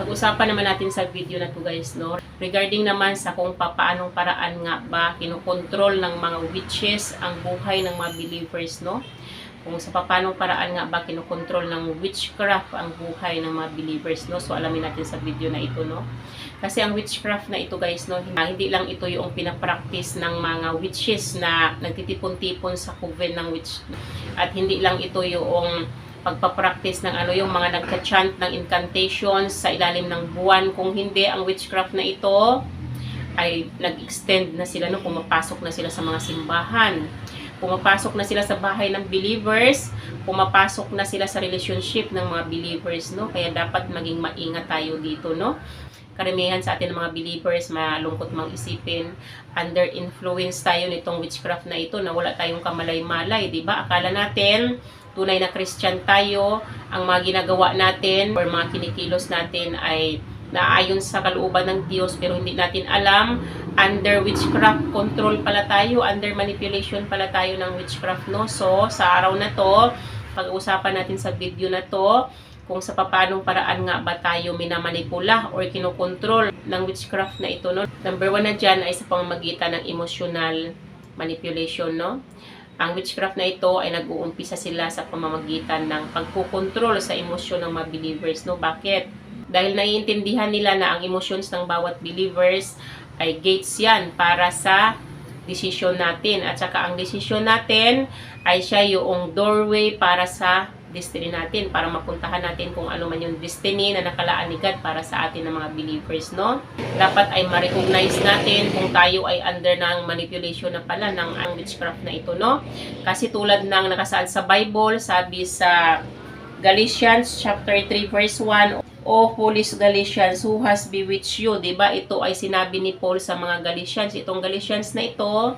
Pag-usapan naman natin sa video na to guys, no? Regarding naman sa kung paanong paraan nga ba kinokontrol ng mga witches ang buhay ng mga believers, no? Kung sa paanong paraan nga ba kinokontrol ng witchcraft ang buhay ng mga believers, no? So alamin natin sa video na ito, no? Kasi ang witchcraft na ito guys, no, hindi lang ito yung pinapractice ng mga witches na nagtitipon-tipon sa coven ng witch. At hindi lang ito yung pagpapractice ng yung mga nagka-chant ng incantations sa ilalim ng buwan. Kung hindi, ang witchcraft na ito ay nag-extend na sila, no? Pumapasok na sila sa mga simbahan. Pumapasok na sila sa bahay ng believers. Pumapasok na sila sa relationship ng mga believers, no? Kaya dapat maging maingat tayo dito, no? Karamihan sa atin ng mga believers, malungkot mang isipin, under influence tayo nitong witchcraft na ito na wala tayong kamalay-malay, di ba? Akala natin tunay na Christian tayo, ang mga ginagawa natin or mga kinikilos natin ay naayon sa kalooban ng Diyos, pero hindi natin alam, under witchcraft control pala tayo, under manipulation pala tayo ng witchcraft, no? So, sa araw na to, pag-uusapan natin sa video na to, kung sa paanong paraan nga ba tayo minamanipula or kinokontrol ng witchcraft na ito, no? Number 1 na dyan ay sa pamamagitan ng emotional manipulation, no? Ang witchcraft na ito ay nag-uumpisa sila sa pamamagitan ng pagkukontrol sa emosyon ng mga believers, no? Bakit? Dahil naiintindihan nila na ang emotions ng bawat believers ay gates yan para sa desisyon natin. At saka ang desisyon natin ay siya yung doorway para sa destiny natin, para mapuntahan natin kung ano man yung destiny na nakalaan ni God para sa atin ng mga believers, no? Dapat ay ma-recognize natin kung tayo ay under ng manipulation na pala ng ang witchcraft na ito, no? Kasi tulad ng nakasaad sa Bible, sabi sa Galatians chapter 3 verse 1, O foolish Galatians, who has bewitched you? Diba? Ito ay sinabi ni Paul sa mga Galatians. Itong Galatians na ito,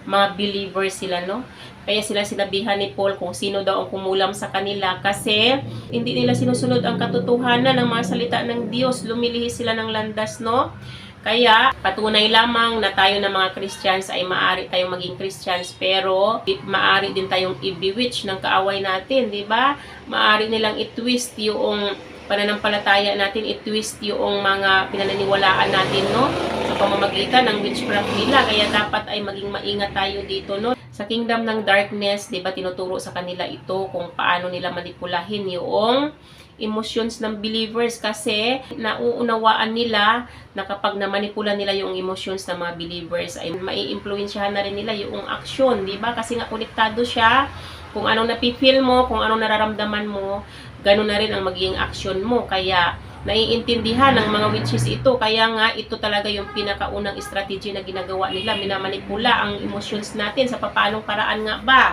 mga believers sila, no? Kaya sila sinabihan ni Paul kung sino daw ang kumulam sa kanila kasi hindi nila sinusunod ang katotohanan ng mga salita ng Diyos. Lumilihis sila ng landas, no? Kaya, patunay lamang na tayo na mga Christians ay maaari tayong maging Christians, pero maaari din tayong i-bewitch ng kaaway natin, di ba? Maaari nilang i-twist yung pananampalataya natin, i-twist yung mga pinaniniwalaan natin, no? Sa pamamagitan ng witchcraft nila. Kaya dapat ay maging maingat tayo dito, no? Sa kingdom ng darkness, di ba, tinuturo sa kanila ito kung paano nila manipulahin yung emotions ng believers kasi nauunawaan nila na kapag namanipula nila yung emotions ng mga believers ay mai-impluwensyahan na rin nila yung aksyon, di ba? Kasi nga konektado siya, kung anong napifeel mo, kung anong nararamdaman mo, ganun na rin ang magiging aksyon mo. Kaya naiintindihan ng mga witches ito. Kaya nga ito talaga yung pinakaunang strategy na ginagawa nila. Minamanipula ang emotions natin sa paanong paraan nga ba.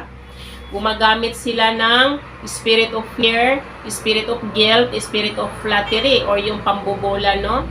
Gumagamit sila ng spirit of fear, spirit of guilt, spirit of flattery, or yung pambobola, no?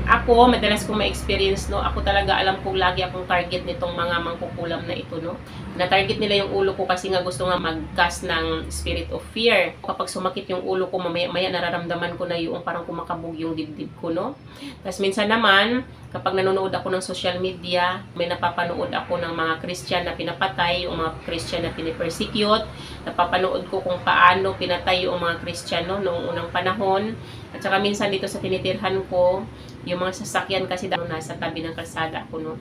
Ako, madalas kong ma-experience, no? Ako talaga, alam kong lagi akong target nitong mga mangkukulam na ito, no? Na-target nila yung ulo ko kasi nga gusto nga mag-cast ng spirit of fear. Kapag sumakit yung ulo ko, mamaya-maya nararamdaman ko na yung parang kumakabog yung dibdib ko, no? Tapos minsan naman, kapag nanonood ako ng social media, may napapanood ako ng mga Christian na pinapatay, yung mga Christian na pinipersecute. Napapanood ko kung paano pinatay yung mga Christian, no? Noong unang panahon. At saka minsan dito sa tinitirhan ko, yung mga sasakyan kasi nasa tabi ng kalsada ko, no?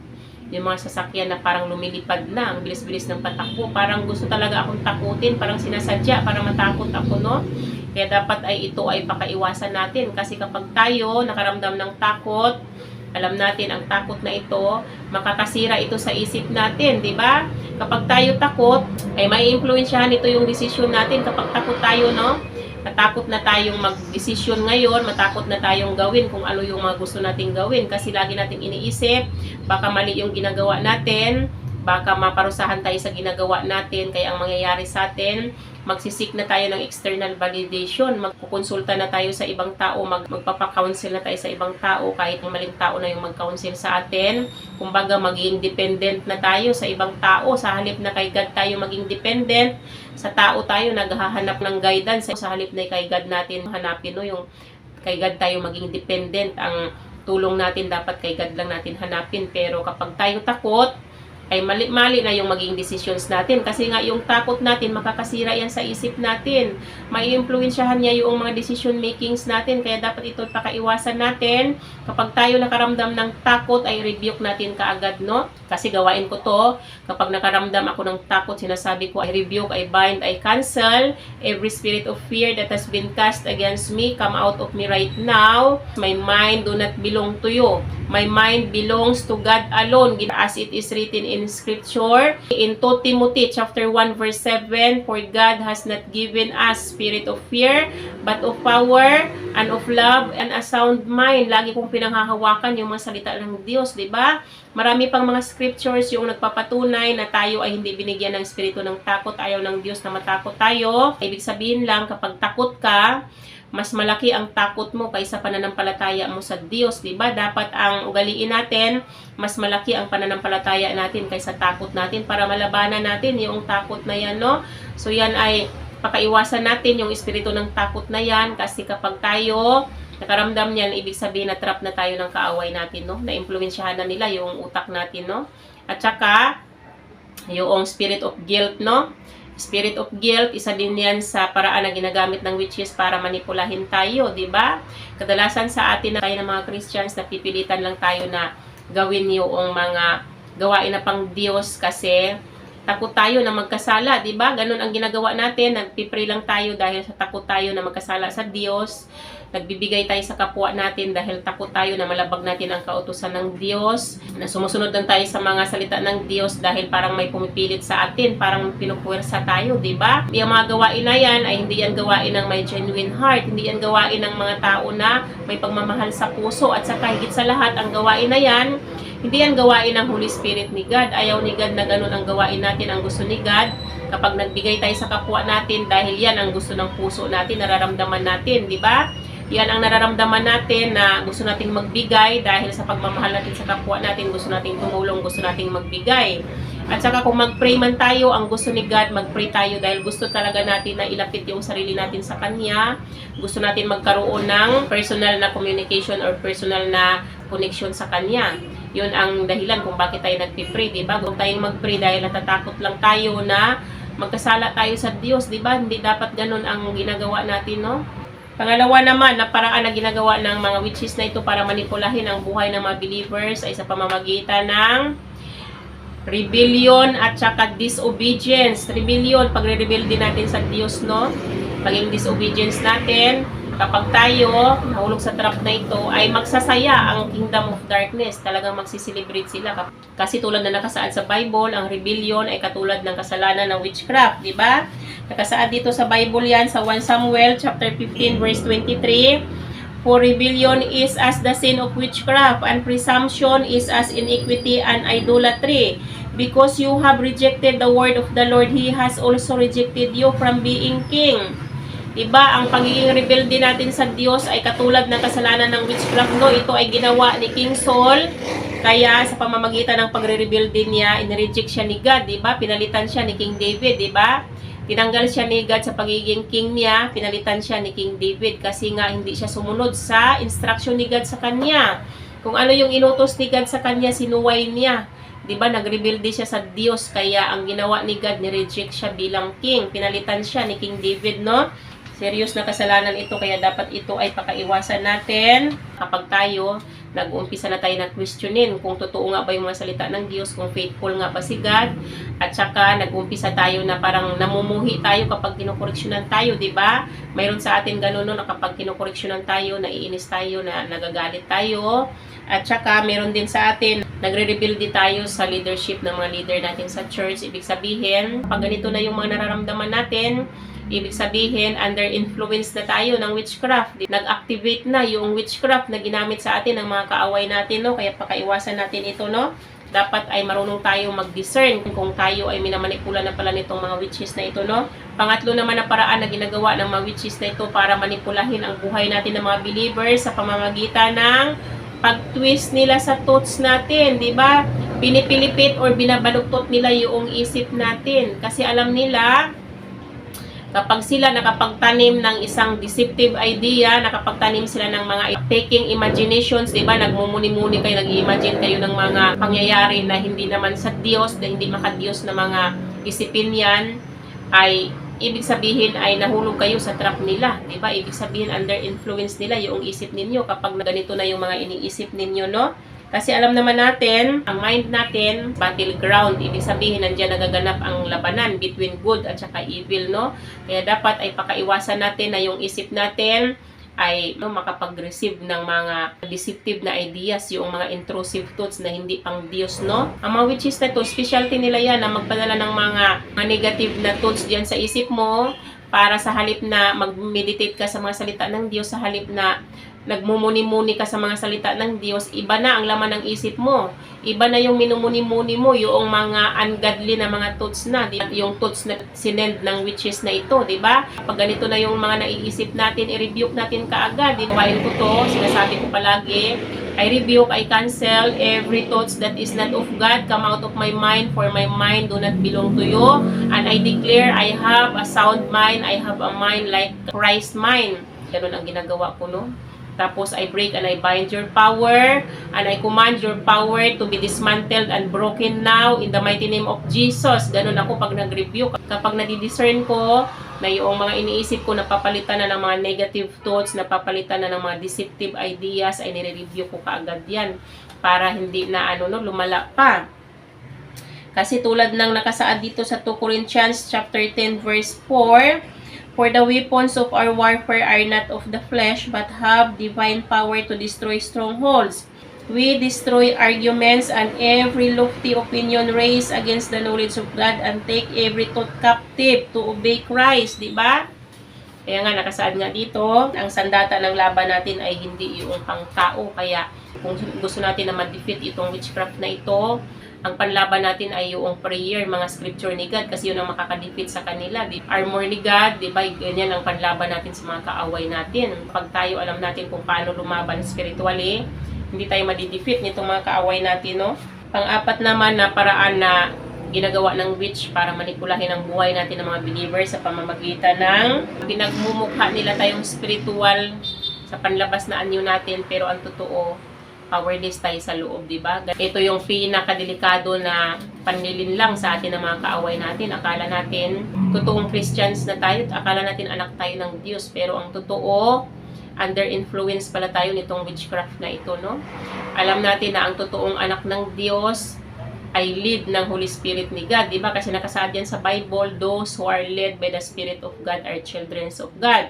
Yung mga sasakyan na parang lumilipad na, ang bilis-bilis ng patakbo, parang gusto talaga akong takutin, parang sinasadya para matakot ako, no? Kaya dapat ay ito ay pakaiwasan natin kasi kapag tayo nakaramdam ng takot, alam natin ang takot na ito, makakasira ito sa isip natin, di ba? Kapag tayo takot, ay mai-impluwensyahan ito yung desisyon natin kapag takot tayo, no? Matakot na tayong mag-desisyon ngayon, matakot na tayong gawin kung ano yung mga gusto nating gawin kasi lagi nating iniisip, baka mali yung ginagawa natin, baka maparusahan tayo sa ginagawa natin, kaya ang mangyayari sa atin, magsisik na tayo ng external validation, magkukonsulta na tayo sa ibang tao, magpapakounsel na tayo sa ibang tao, kahit maling tao na yung mag-counsel sa atin, kumbaga maging dependent na tayo sa ibang tao, sa halip na kay God tayo maging dependent, sa tao tayo naghahanap ng guidance, sa halip na kay God natin hanapin, no, yung kay God tayo maging dependent, ang tulong natin dapat kay God lang natin hanapin, pero kapag tayo takot, ay mali-mali na yung maging decisions natin. Kasi nga yung takot natin, makakasira yan sa isip natin. Mai-influensyahan niya yung mga decision makings natin. Kaya dapat ito pakaiwasan natin. Kapag tayo nakaramdam ng takot, ay rebuke natin kaagad, no? Kasi gawain ko to. Kapag nakaramdam ako ng takot, sinasabi ko, I rebuke, I bind, I cancel. Every spirit of fear that has been cast against me, come out of me right now. My mind do not belong to you. My mind belongs to God alone, as it is written in Scripture. In 2 Timothy chapter 1 verse 7, for God has not given us spirit of fear, but of power and of love and a sound mind. Lagi kong pinanghahawakan yung mga salita ng Diyos, di ba? Marami pang mga scriptures yung nagpapatunay na tayo ay hindi binigyan ng espiritu ng takot. Ayaw ng Diyos na matakot tayo. Ibig sabihin lang, kapag takot ka, mas malaki ang takot mo kaysa pananampalataya mo sa Diyos, di ba? Dapat ang ugaliin natin, mas malaki ang pananampalataya natin kaysa takot natin para malabanan natin yung takot na yan, no? So yan ay pakaiwasan natin yung espiritu ng takot na yan kasi kapag tayo nakaramdam niyan, ibig sabihin na trap na tayo ng kaaway natin, no? Na-impluensyahan na nila yung utak natin, no? At saka, yung spirit of guilt, no? Spirit of guilt, isa din yan sa paraan na ginagamit ng witches para manipulahin tayo, di ba? Kadalasan sa atin na tayo ng mga Christians, napipilitan lang tayo na gawin yung mga gawain na pang Diyos kasi takot tayo na magkasala, di ba? Ganun ang ginagawa natin, nagpipray lang tayo dahil sa takot tayo na magkasala sa Diyos. Nagbibigay tayo sa kapwa natin dahil takot tayo na malabag natin ang kautusan ng Diyos. Na sumusunod lang tayo sa mga salita ng Diyos dahil parang may pumipilit sa atin, parang pinupuwersa tayo, di ba? Yung mga gawain na yan ay hindi yan gawain ng may genuine heart, hindi yan gawain ng mga tao na may pagmamahal sa puso, at saka higit sa lahat, ang gawain na yan, hindi yan gawain ng Holy Spirit ni God. Ayaw ni God na ganun ang gawain natin. Ang gusto ni God, kapag nagbigay tayo sa kapwa natin, dahil yan ang gusto ng puso natin, nararamdaman natin, di ba? Yan ang nararamdaman natin na gusto nating magbigay dahil sa pagmamahal natin sa kapwa natin, gusto nating tumulong, gusto nating magbigay. At saka kung mag-pray man tayo, ang gusto ni God, mag-pray tayo dahil gusto talaga natin na ilapit yung sarili natin sa Kanya. Gusto natin magkaroon ng personal na communication or personal na connection sa Kanya. Yun ang dahilan kung bakit tayo nagpipray, di ba? Kung tayong mag-pray dahil natatakot lang tayo na magkasala tayo sa Diyos, di ba? Hindi dapat ganun ang ginagawa natin, no? Pangalawa naman, na paraan na ginagawa ng mga witches na ito para manipulahin ang buhay ng mga believers ay sa pamamagitan ng rebellion at saka disobedience. Rebellion, pagre-rebel din natin sa Diyos, no? Paging disobedience natin, kapag tayo nahulog sa trap na ito, ay magsasaya ang kingdom of darkness. Talagang magsiselebrate sila. Kasi tulad na nakasaad sa Bible, ang rebellion ay katulad ng kasalanan ng witchcraft, di ba? Nakasaad dito sa Bible yan sa 1 Samuel chapter 15 verse 23. For rebellion is as the sin of witchcraft, and presumption is as iniquity and idolatry. Because you have rejected the word of the Lord, He has also rejected you from being king. Diba, ang pagiging rebelde natin sa Diyos ay katulad ng kasalanan ng witchcraft, no? Ito ay ginawa ni King Saul. Kaya sa pamamagitan ng pagre-rebelde niya, inireject siya ni God, diba? Pinalitan siya ni King David, diba? Tinanggal siya ni God sa pagiging king niya, pinalitan siya ni King David kasi nga hindi siya sumunod sa instruction ni God sa kanya. Kung ano yung inutos ni God sa kanya, sinuway niya. Diba, nagrebelde siya sa Diyos, kaya ang ginawa ni God, ni-reject siya bilang king. Pinalitan siya ni King David, no? Serious na kasalanan ito, kaya dapat ito ay pakaiwasan natin kapag tayo nag-uumpisa na tayo na questionin kung totoo nga ba yung mga salita ng Diyos, kung faithful nga ba si God, at saka nag-uumpisa tayo na parang namumuhi tayo kapag kinokoreksyonan tayo, di ba? Mayroon sa atin ganun no, na kapag kinokoreksyonan tayo, naiinis tayo, na nagagalit tayo, at saka meron din sa atin, nagre-rebelde tayo sa leadership ng mga leader natin sa church. Ibig sabihin, pag ganito na yung mga nararamdaman natin, ibig sabihin, under influence na tayo ng witchcraft. Nag-activate na yung witchcraft na ginamit sa atin ng mga kaaway natin, no? Kaya pakaiwasan natin ito, no? Dapat ay marunong tayo mag-discern kung tayo ay minamanipula na pala nitong mga witches na ito, no? Pangatlo naman na paraan na ginagawa ng mga witches na ito para manipulahin ang buhay natin ng mga believers sa pamamagitan ng pag-twist nila sa thoughts natin, di ba? Pinipilipit or binabaluktot nila yung isip natin. Kasi alam nila, kapag sila nakapagtanim ng isang deceptive idea, nakapagtanim sila ng mga taking imaginations, di ba? Nagmumuni-muni kayo, nag-imagine kayo ng mga pangyayari na hindi naman sa Diyos, na hindi maka-Diyos na mga isipin yan, ay ibig sabihin ay nahulog kayo sa trap nila, di ba? Ibig sabihin under influence nila yung isip ninyo kapag ganito na yung mga iniisip ninyo, no? Kasi alam naman natin, ang mind natin, battleground. Ibig sabihin, nandiyan nagaganap ang labanan between good at saka evil, no? Kaya dapat ay pakaiwasan natin na yung isip natin ay makapag-receive ng mga deceptive na ideas, yung mga intrusive thoughts na hindi pang Diyos, no? Ang mga witches na to, specialty nila yan na magpadala ng mga negative na thoughts diyan sa isip mo para sa halip na mag-meditate ka sa mga salita ng Diyos, sa halip na nagmumuni-muni ka sa mga salita ng Diyos, iba na ang laman ng isip mo. Iba na yung minumuni-muni mo, yung mga ungodly na mga thoughts na, yung thoughts na sinend ng witches na ito, di ba? Pag ganito na yung mga naiisip natin, i-rebuke natin kaagad. While ko to, sinasabi ko palagi, I rebuke, I cancel every thoughts that is not of God, come out of my mind, for my mind do not belong to you. And I declare, I have a sound mind, I have a mind like Christ's mind. Ganun ang ginagawa ko, no? Tapos, I break and I bind your power, and I command your power to be dismantled and broken now in the mighty name of Jesus. Ganun ako pag nag-review. Kapag nadidiscern ko na yung mga iniisip ko, napapalitan na ng mga negative thoughts, napapalitan na ng mga deceptive ideas, ay nire-review ko kaagad yan para hindi na lumala pa. Kasi tulad ng nakasaad dito sa 2 Corinthians chapter 10 verse 4, for the weapons of our warfare are not of the flesh, but have divine power to destroy strongholds. We destroy arguments and every lofty opinion raised against the knowledge of God, and take every thought captive to obey Christ. Diba? Kaya nga, nakasaad nga dito, ang sandata ng laban natin ay hindi yung pang-tao. Kaya, kung gusto natin na ma-defeat itong witchcraft na ito, ang panlaban natin ay yung prayer, mga scripture ni God, kasi yun ang makakadefeat sa kanila. Armor ni God, di ba? Ganyan ang panlaban natin sa mga kaaway natin. Pag tayo alam natin kung paano lumaban spiritually, hindi tayo madidefeat nitong mga kaaway natin, no? Pang-apat naman na paraan na ginagawa ng witch para manipulahin ang buhay natin ng mga believers sa pamamagitan ng pinagmumukha nila tayong spiritual sa panlabas na anyo natin, pero ang totoo, powerless tayo sa loob, di ba? Ito yung pinakadelikado na panlilin lang sa atin ng mga kaaway natin. Akala natin, totoong Christians na tayo, akala natin anak tayo ng Diyos, pero ang totoo, under influence pala tayo nitong witchcraft na ito, no? Alam natin na ang totoong anak ng Diyos ay lead ng Holy Spirit ni God, di ba? Kasi nakasaad yan sa Bible, those who are led by the Spirit of God are children of God.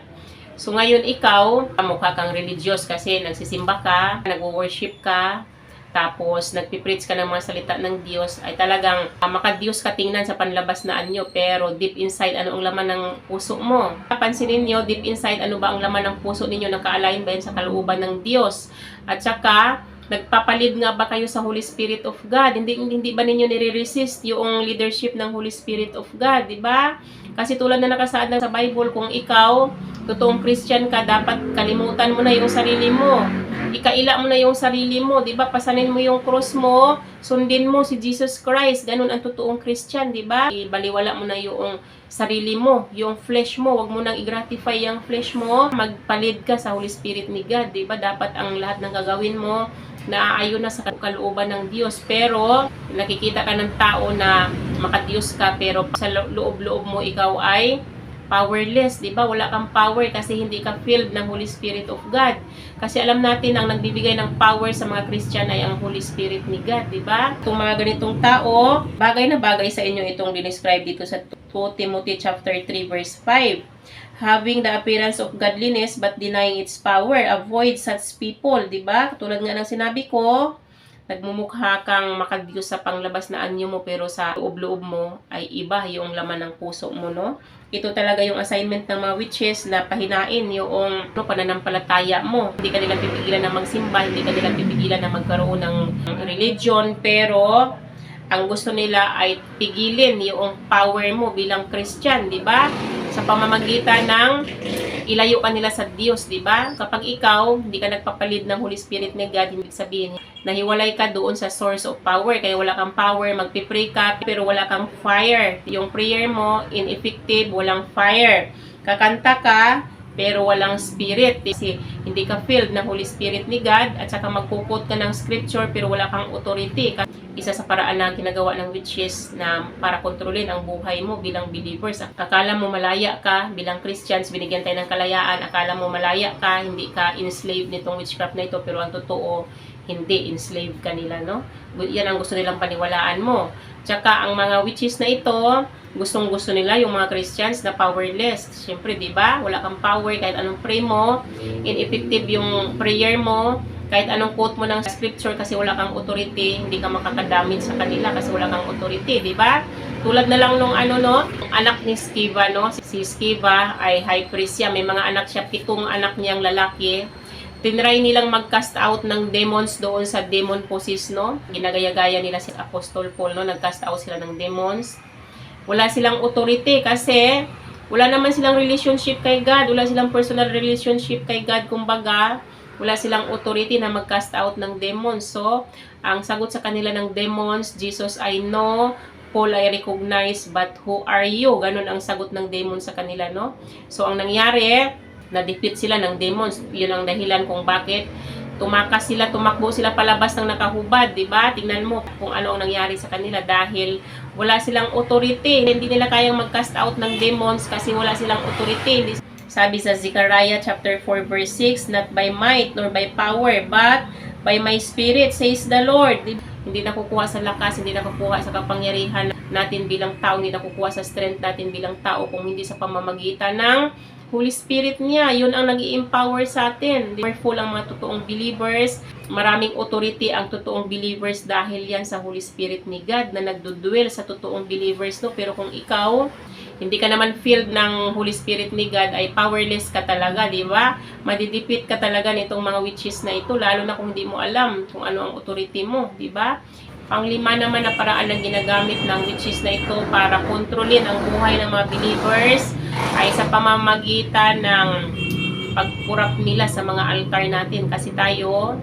So ngayon ikaw, mukha kang religious kasi nagsisimba ka, nag-worship ka, tapos nagpipreach ka ng mga salita ng Diyos, ay talagang maka-Diyos ka tingnan sa panlabas na anyo, pero deep inside, ano ang laman ng puso mo? Pansinin niyo, deep inside, ano ba ang laman ng puso ninyo? Nakaalayin ba yan sa kalooban ng Diyos? At saka, nagpapalid nga ba kayo sa Holy Spirit of God? Hindi ba ninyo nire-resist yung leadership ng Holy Spirit of God, di ba? Kasi tulad na nakasaad na sa Bible, kung ikaw, totoong Christian ka, dapat kalimutan mo na yung sarili mo. Ikaila mo na yung sarili mo, di ba? Pasanin mo yung cross mo, sundin mo si Jesus Christ. Ganun ang totoong Christian, di ba? Ibaliwala mo na yung sarili mo, yung flesh mo. Huwag mo nang i-gratify yung flesh mo. Magpalid ka sa Holy Spirit ni God, di ba? Dapat ang lahat ng gagawin mo naaayon na sa kalooban ng Diyos. Pero nakikita ka ng tao na makadiyos ka, pero sa loob-loob mo ikaw ay powerless, di ba? Wala kang power kasi hindi ka filled ng Holy Spirit of God. Kasi alam natin ang nagbibigay ng power sa mga Christian ay ang Holy Spirit ni God, di ba? Itong mga ganitong tao, bagay na bagay sa inyo itong dinescribe dito sa 2 Timothy chapter 3 verse 5. Having the appearance of godliness but denying its power, avoid such people, di ba? Tulad nga ng sinabi ko, nagmumukha kang makadiyos sa panglabas na anyo mo, pero sa loob-loob mo ay iba yung laman ng puso mo, no? Ito talaga yung assignment ng mga witches na pahinain yung pananampalataya mo. Hindi ka nila pipigilan na magsimba, hindi ka nila pipigilan na magkaroon ng religion, pero ang gusto nila ay pigilin yung power mo bilang Christian, di ba? Sa pamamagitan ng ilayo ka nila sa Diyos, di ba? Kapag ikaw, hindi ka nagpapalid ng Holy Spirit ni God, ibig sabihin, nahiwalay ka doon sa source of power. Kaya wala kang power, magpipray ka, pero wala kang fire. Yung prayer mo, ineffective, walang fire. Kakanta ka, pero walang spirit. Kasi hindi ka filled ng Holy Spirit ni God at saka magkukot ka ng scripture pero wala kang authority. Isa sa paraan na ginagawa ng witches na para kontrolin ang buhay mo bilang believers. Akala mo malaya ka bilang Christians, binigyan tayo ng kalayaan. Akala mo malaya ka, hindi ka enslaved nitong witchcraft na ito, pero ang totoo, hindi enslaved ka nila, no? Yan ang gusto nilang paniwalaan mo. Tsaka ang mga witches na ito, gustong-gusto nila yung mga Christians na powerless. Siyempre, di ba? Wala kang power kahit anong pray mo, ineffective yung prayer mo, kahit anong quote mo ng scripture kasi wala kang authority, hindi ka makakadamit sa kanila kasi wala kang authority, di ba? Tulad na lang nung anak ni Sceva, no? Si Sceva ay high priest siya, may mga anak siya, 7 anak niyang lalaki. Tinry nilang mag-cast out ng demons doon sa demon possessed, no? Ginagaya-gaya nila si Apostol Paul, no? Nag-cast out sila ng demons. Wala silang authority kasi wala naman silang relationship kay God, wala silang personal relationship kay God, kumbaga, wala silang authority na mag-cast out ng demons. So, ang sagot sa kanila ng demons, Jesus I know, Paul I recognize, but who are you? Ganun ang sagot ng demons sa kanila, no? So, ang nangyari, na-defeat sila ng demons. Yun ang dahilan kung bakit tumakbo sila palabas ng nakahubad, di ba? Tingnan mo kung ano ang nangyari sa kanila dahil wala silang authority. Hindi nila kayang mag-cast out ng demons kasi wala silang authority. Sabi sa Zechariah chapter 4 verse 6, not by might nor by power, but by my spirit, says the Lord. Hindi nakukuha sa lakas, hindi nakukuha sa kapangyarihan natin bilang tao, hindi nakukuha sa strength natin bilang tao, kung hindi sa pamamagitan ng Holy Spirit niya. Yun ang nag-i-empower sa atin. Powerful ang mga totoong believers. Maraming authority ang totoong believers dahil yan sa Holy Spirit ni God na nagdudwell sa totoong believers, no? Pero kung ikaw, hindi ka naman filled ng Holy Spirit ni God, ay powerless ka talaga, di ba? Madidipit ka talaga nitong mga witches na ito, lalo na kung hindi mo alam kung ano ang authority mo, di ba? Panglima naman na paraan na ginagamit ng witches na ito para kontrolin ang buhay ng mga believers ay sa pamamagitan ng pagkurap nila sa mga altar natin. Kasi tayo,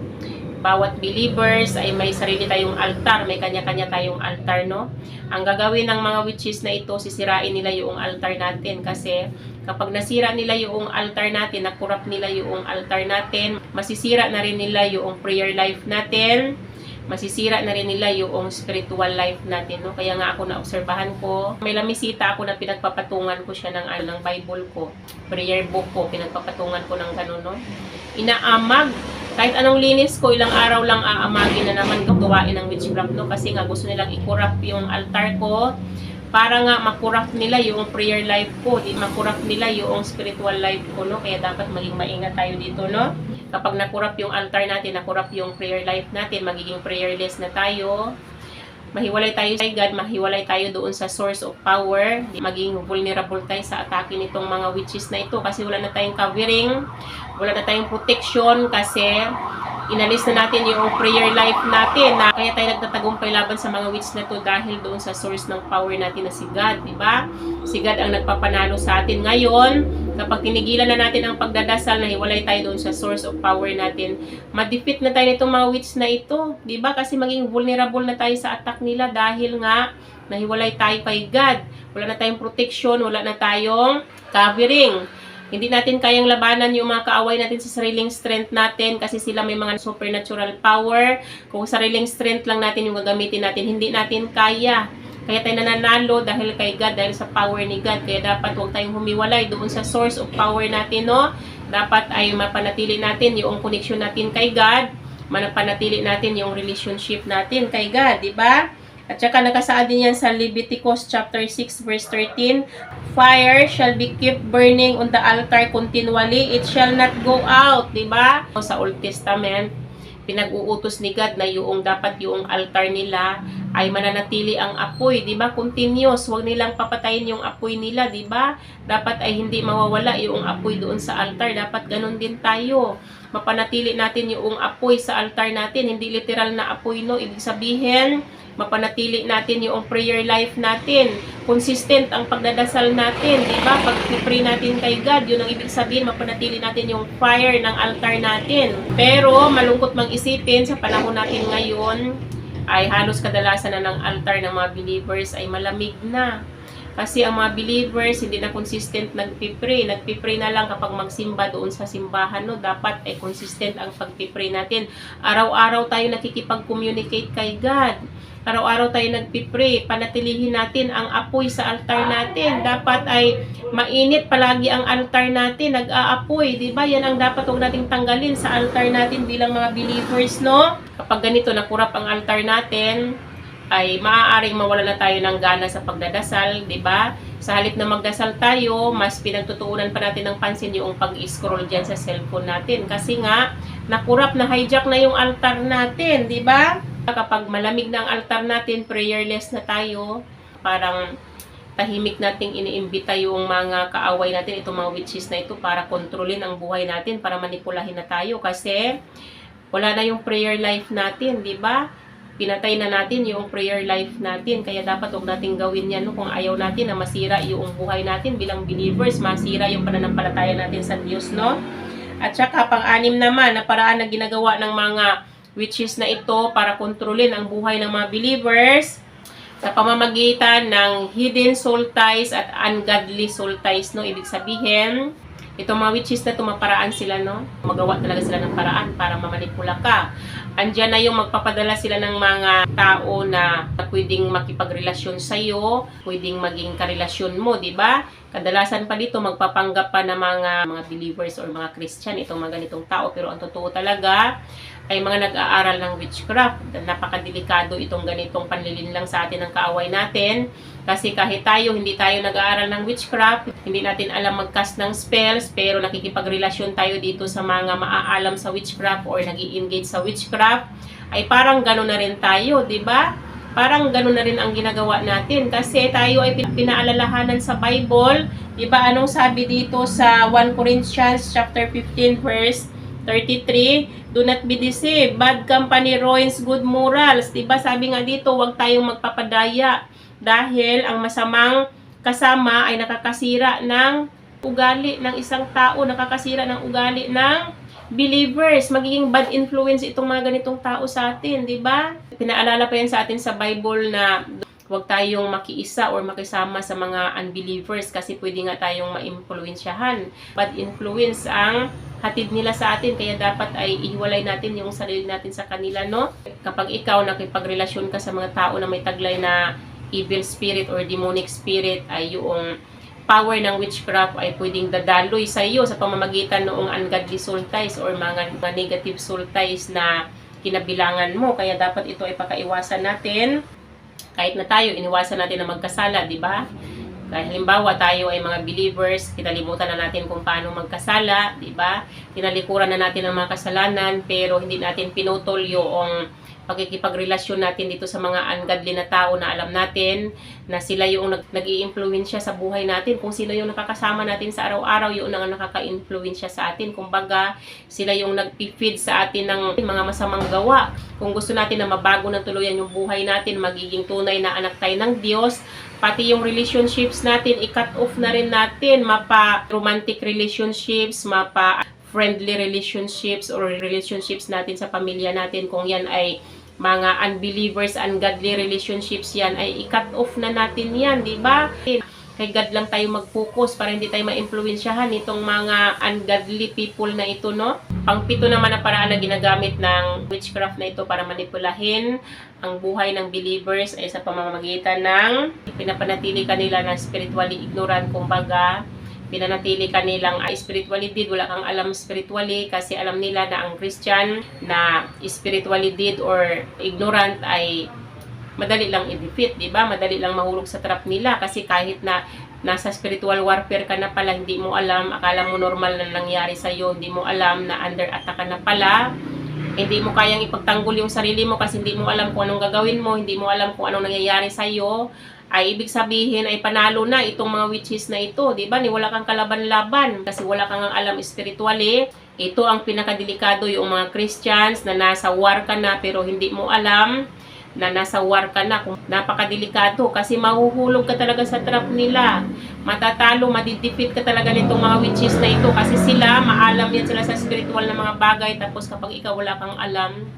bawat believers ay may sarili tayong altar, may kanya-kanya tayong altar, no? Ang gagawin ng mga witches na ito, sisirain nila yung altar natin kasi kapag nasira nila yung altar natin, nakurap nila yung altar natin, masisira na rin nila yung prayer life natin, masisira na rin nila yung spiritual life natin, no? Kaya nga ako naobserbahan ko, may lamisita ako na pinagpapatungan ko siya ng Bible ko, prayer book ko, pinagpapatungan ko ng ganun, no? Inaamag, kahit anong linis ko, ilang araw lang aamagin na naman gawain ng witchcraft, no? Kasi nga gusto nilang i-corrupt yung altar ko para nga makurap nila yung prayer life ko, di makurap nila yung spiritual life ko, no? Kaya dapat maging maingat tayo dito, no? Kapag nakurap yung altar natin, nakurap yung prayer life natin, magiging prayerless na tayo. Mahiwalay tayo sa God, mahiwalay tayo doon sa source of power. Maging vulnerable tayo sa atake nitong mga witches na ito kasi wala na tayong covering, wala na tayong protection kasi inalis na natin yung prayer life natin. Kaya tayo nagtatagumpay laban sa mga witch na to dahil doon sa source ng power natin na si God, di ba? Si God ang nagpapanalo sa atin. Ngayon, kapag tinigilan na natin ang pagdadasal, nahiwalay tayo doon sa source of power natin, ma-defeat na tayo nitong mga witch na ito, di ba? Kasi maging vulnerable na tayo sa attack nila dahil nga nahiwalay tayo kay God. Wala na tayong protection, wala na tayong covering. Hindi natin kayang labanan yung mga kaaway natin sa sariling strength natin kasi sila may mga supernatural power. Kung sariling strength lang natin yung gagamitin natin, hindi natin kaya. Kaya tayo nananalo dahil kay God, dahil sa power ni God. Kaya dapat huwag tayong humiwalay doon sa source of power natin, no? Dapat ay mapanatili natin yung connection natin kay God, mapanatili natin yung relationship natin kay God, di ba? At saka nakasaad din yan sa Leviticus chapter 6 verse 13, fire shall be kept burning on the altar continually, it shall not go out, di ba? Sa Old Testament, pinag-uutos ni God na yung dapat yung altar nila ay mananatili ang apoy, di ba? Continuous, huwag nilang papatayin yung apoy nila, di ba? Dapat ay hindi mawawala yung apoy doon sa altar, dapat ganun din tayo. Mapanatili natin yung apoy sa altar natin, hindi literal na apoy, no? Ibig sabihin, mapanatili natin yung prayer life natin. Consistent ang pagdadasal natin, di ba? Pag pray natin kay God, yun ang ibig sabihin, mapanatili natin yung fire ng altar natin. Pero, malungkot mang isipin, sa panahon natin ngayon, ay halos kadalasan na ng altar ng mga believers ay malamig na. Kasi ang mga believers hindi na consistent nagpipray. Nagpipray na lang kapag magsimba doon sa simbahan, no? Dapat ay consistent ang pagpipray natin. Araw-araw tayo nakikipag-communicate kay God. Araw-araw tayo nagpipray. Panatilihin natin ang apoy sa altar natin. Dapat ay mainit palagi ang altar natin. Nag-aapoy, di ba? Yan ang dapat huwag nating tanggalin sa altar natin bilang mga believers, no? Kapag ganito nakurap ang altar natin, ay maaaring mawala na tayo ng gana sa pagdadasal, di ba? Sa halip na magdasal tayo, mas pinagtutuunan pa natin ng pansin yung pag-scroll dyan sa cellphone natin. Kasi nga, nakurap, na hijack na yung altar natin, di ba? Kapag malamig na ang altar natin, prayerless na tayo, parang tahimik nating iniimbita yung mga kaaway natin, itong mga witches na ito, para kontrolin ang buhay natin, para manipulahin na tayo. Kasi wala na yung prayer life natin, di ba? Pinatay na natin yung prayer life natin. Kaya dapat huwag natin gawin yan, no? Kung ayaw natin na masira yung buhay natin bilang believers, masira yung pananampalataya natin sa Diyos, no? At saka pang-anim naman na paraan na ginagawa ng mga witches na ito para kontrolin ang buhay ng mga believers sa pamamagitan ng hidden soul ties at ungodly soul ties, no? Ibig sabihin, itong mga witches na tumaparaan sila, no? Magawa talaga sila ng paraan para mamanipula ka. Andiyan na yung magpapadala sila ng mga tao na pwedeng makipagrelasyon sa'yo, pwedeng maging karelasyon mo, di ba? Kadalasan pa dito, magpapanggap pa ng mga believers or mga Christian, itong mga ganitong tao. Pero ang totoo talaga, ay mga nag-aaral ng witchcraft. Napakadelikado itong ganitong panlilinlang sa atin ng kaaway natin. Kasi kahit tayo, hindi tayo nag-aaral ng witchcraft, hindi natin alam mag-cast ng spells, pero nakikipagrelasyon tayo dito sa mga maaalam sa witchcraft or nag-i-engage sa witchcraft, ay parang gano'n na rin tayo, di ba? Parang gano'n na rin ang ginagawa natin. Kasi tayo ay pinaalalahanan sa Bible, di ba? Anong sabi dito sa 1 Corinthians chapter 15 verse 33, do not be deceived. Bad company ruins good morals. Diba? Sabi nga dito, huwag tayong magpapadaya. Dahil ang masamang kasama ay nakakasira ng ugali ng isang tao. Nakakasira ng ugali ng believers. Magiging bad influence itong mga ganitong tao sa atin. Diba? Pinaalala pa yan sa atin sa Bible na huwag tayong makiisa or makisama sa mga unbelievers kasi pwede nga tayong ma-impluensyahan. Bad influence ang hatid nila sa atin, kaya dapat ay ihiwalay natin yung sarili natin sa kanila, no? Kapag ikaw nakipagrelasyon ka sa mga tao na may taglay na evil spirit or demonic spirit, ay yung power ng witchcraft ay pwedeng dadaloy sa iyo sa pamamagitan noong ungodly soul ties or mga negative soul ties na kinabilangan mo. Kaya dapat ito ay pakaiwasan natin. Kahit na tayo, iniwasan natin na magkasala, di ba? Dahil halimbawa tayo ay mga believers, kinalimutan na natin kung paano magkasala, di ba? Tinalikuran na natin ang mga kasalanan, pero hindi natin pinutol yung pagkikipagrelasyon natin dito sa mga ungodly na tao na alam natin na sila yung nag-i-influensya sa buhay natin. Kung sino yung nakakasama natin sa araw-araw, yun ang nakaka-influensya sa atin. Kumbaga, sila yung nag-feed sa atin ng mga masamang gawa. Kung gusto natin na mabago ng tuluyan yung buhay natin, magiging tunay na anak tayo ng Diyos, pati yung relationships natin, i-cut off na rin natin, mapa-romantic relationships, mapa-friendly relationships, or relationships natin sa pamilya natin, kung yan ay mga unbelievers, ungodly relationships yan, ay i-cut off na natin yan, di ba? Kay God lang tayo mag-focus para hindi tayo ma-influensyahan itong mga ungodly people na ito, no? Pang-pito naman na paraan na ginagamit ng witchcraft na ito para manipulahin ang buhay ng believers ay sa pamamagitan ng pinapanatili kanila ng spiritually ignorant. Kumbaga, pinanatili kanilang spiritually dead, wala kang alam spiritually kasi alam nila na ang Christian na spiritually dead or ignorant ay madali lang i-defeat, di ba? Madali lang mahulog sa trap nila kasi kahit na nasa spiritual warfare ka na pala, hindi mo alam, akala mo normal na nangyari sa iyo, hindi mo alam na under attack ka na pala, hindi mo kayang ipagtanggol yung sarili mo kasi hindi mo alam kung anong gagawin mo, hindi mo alam kung anong nangyayari sa iyo, ay ibig sabihin ay panalo na itong mga witches na ito, di ba? Ni wala kang kalaban-laban kasi wala kang alam spiritually. Ito ang pinakadelikado, yung mga Christians na nasa war ka na pero hindi mo alam na nasa war ka na. Napakadelikado kasi mahuhulog ka talaga sa trap nila. Matatalo, madidefeat ka talaga nitong mga witches na ito kasi sila, maalam yan sila sa spiritual na mga bagay, tapos kapag ikaw wala kang alam,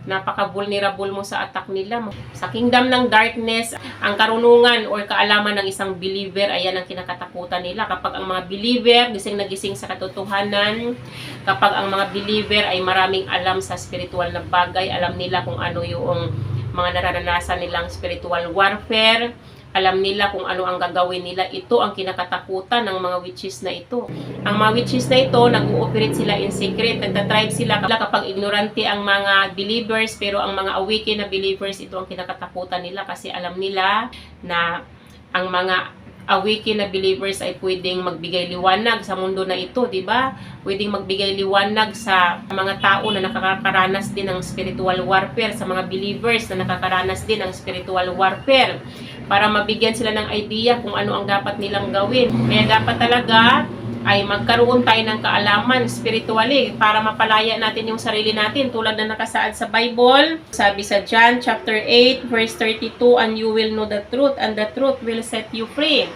napaka-vulnerable mo sa attack nila. Sa kingdom ng darkness, ang karunungan or kaalaman ng isang believer, ayan ang kinakatakutan nila. Kapag ang mga believer gising na gising sa katotohanan, kapag ang mga believer ay maraming alam sa spiritual na bagay, alam nila kung ano yung mga nararanasan nilang spiritual warfare, alam nila kung ano ang gagawin nila. Ito ang kinakatakutan ng mga witches na ito. Ang mga witches na ito, nag-ooperate sila in secret. Nagtatribe sila kapag ignorante ang mga believers, pero ang mga awakened na believers, ito ang kinakatakutan nila kasi alam nila na ang mga awakened na believers ay pwedeng magbigay liwanag sa mundo na ito, di ba? Pwedeng magbigay liwanag sa mga tao na nakakaranas din ng spiritual warfare, sa mga believers na nakakaranas din ng spiritual warfare, para mabigyan sila ng idea kung ano ang dapat nilang gawin. Kaya dapat talaga ay magkaroon tayo ng kaalaman spiritually para mapalaya natin yung sarili natin tulad na nakasaad sa Bible. Sabi sa John chapter 8 verse 32, and you will know the truth and the truth will set you free.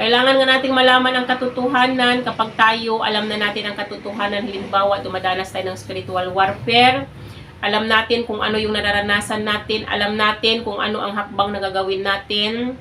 Kailangan nga nating malaman ang katotohanan. Kapag tayo alam na natin ang katotohanan, halimbawa dumadanas tayo ng spiritual warfare, alam natin kung ano yung nararanasan natin, alam natin kung ano ang hakbang na gagawin natin.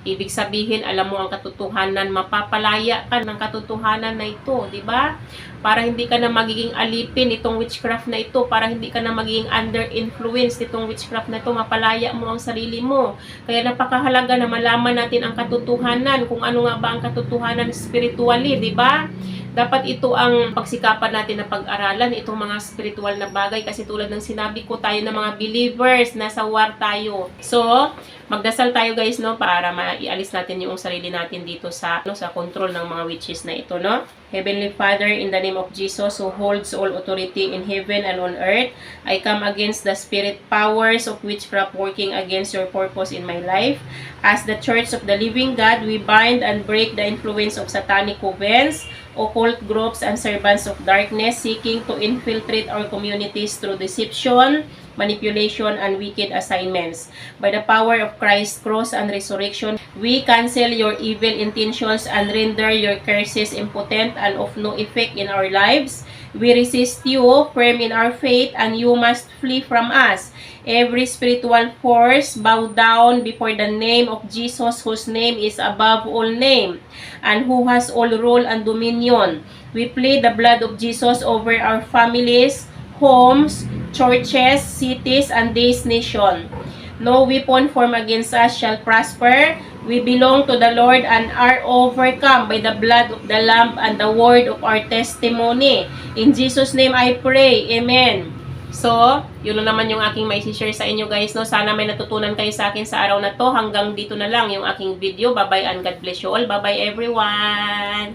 Ibig sabihin, alam mo ang katotohanan, mapapalaya ka ng katotohanan na ito, di ba? Para hindi ka na magiging alipin itong witchcraft na ito, para hindi ka na magiging under influence itong witchcraft na ito, mapalaya mo ang sarili mo. Kaya napakahalaga na malaman natin ang katotohanan, kung ano nga ba ang katotohanan spiritually, di ba? Dapat ito ang pagsikapan natin na pag-aralan, itong mga spiritual na bagay, kasi tulad ng sinabi ko, tayo na mga believers, nasa war tayo. So, magdasal tayo guys, no, para maialis natin yung sarili natin dito sa control ng mga witches na ito, no. Heavenly Father, in the name of Jesus, who holds all authority in heaven and on earth, I come against the spirit powers of witchcraft working against your purpose in my life. As the Church of the Living God, we bind and break the influence of satanic covens, occult groups, and servants of darkness seeking to infiltrate our communities through deception, manipulation, and wicked assignments. By the power of Christ's cross and resurrection, we cancel your evil intentions and render your curses impotent and of no effect in our lives. We resist you, firm in our faith, and you must flee from us. Every spiritual force, bow down before the name of Jesus, whose name is above all name, and who has all rule and dominion. We plead the blood of Jesus over our families, homes, churches, cities, and this nation. No weapon formed against us shall prosper. We belong to the Lord and are overcome by the blood of the Lamb and the word of our testimony. In Jesus' name I pray. Amen. So, yun lang naman yung aking may share sa inyo guys, no. Sana may natutunan kayo sa akin sa araw na to. Hanggang dito na lang yung aking video. Bye-bye and God bless you all. Bye-bye everyone.